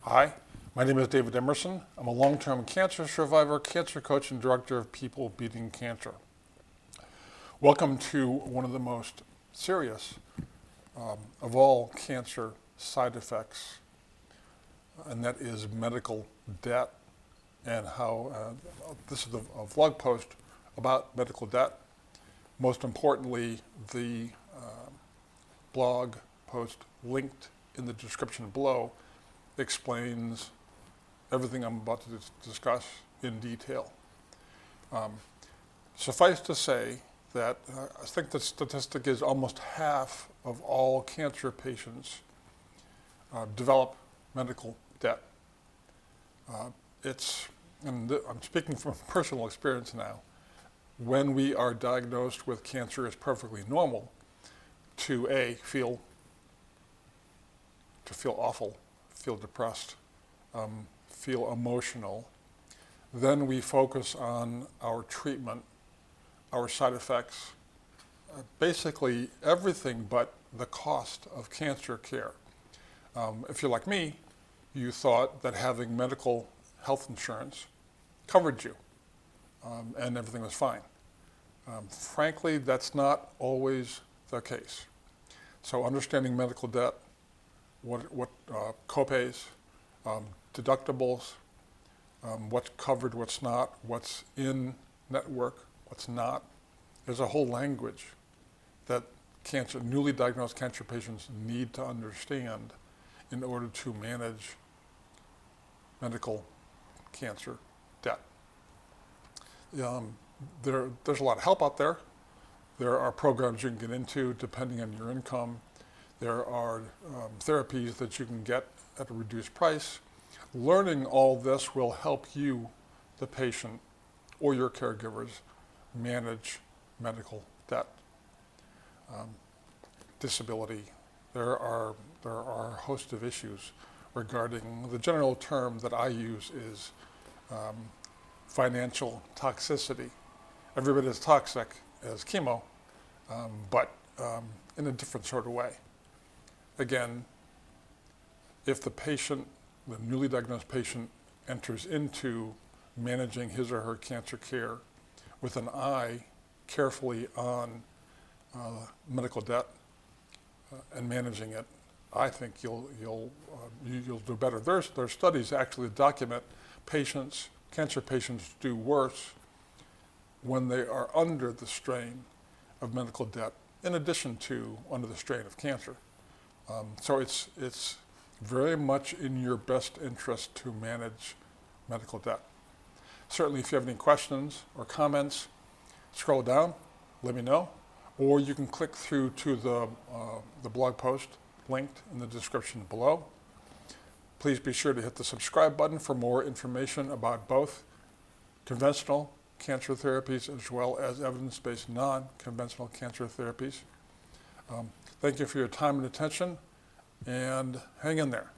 Hi, my name is David Emerson. I'm a long-term cancer survivor, cancer coach, and director of People Beating Cancer. Welcome to one of the most serious of all cancer side effects, and that is medical debt, and how this is a vlog post about medical debt. Most importantly, the blog post linked in the description below explains everything I'm about to discuss in detail. Suffice to say that I think the statistic is almost half of all cancer patients develop medical debt. I'm speaking from personal experience now, when we are diagnosed with cancer, it's perfectly normal to feel awful, feel depressed, feel emotional. Then we focus on our treatment, our side effects, basically everything but the cost of cancer care. If you're like me, you thought that having medical health insurance covered you and everything was fine. Frankly, that's not always the case. So understanding medical debt, what copays, deductibles, what's covered, what's not, what's in network, what's not. There's a whole language that newly diagnosed cancer patients need to understand in order to manage medical cancer debt. There's a lot of help out there. There are programs you can get into depending on your income. There are therapies that you can get at a reduced price. Learning all this will help you, the patient, or your caregivers manage medical debt. Disability. There are a host of issues regarding, the general term that I use is financial toxicity. Every bit as toxic as chemo, but in a different sort of way. Again, if the patient, the newly diagnosed patient, enters into managing his or her cancer care with an eye carefully on medical debt and managing it, I think you'll do better. There's studies actually that document cancer patients do worse when they are under the strain of medical debt, in addition to under the strain of cancer. So it's very much in your best interest to manage medical debt. Certainly, if you have any questions or comments, scroll down, let me know, or you can click through to the blog post linked in the description below. Please be sure to hit the subscribe button for more information about both conventional cancer therapies as well as evidence-based non-conventional cancer therapies. Thank you for your time and attention, and hang in there.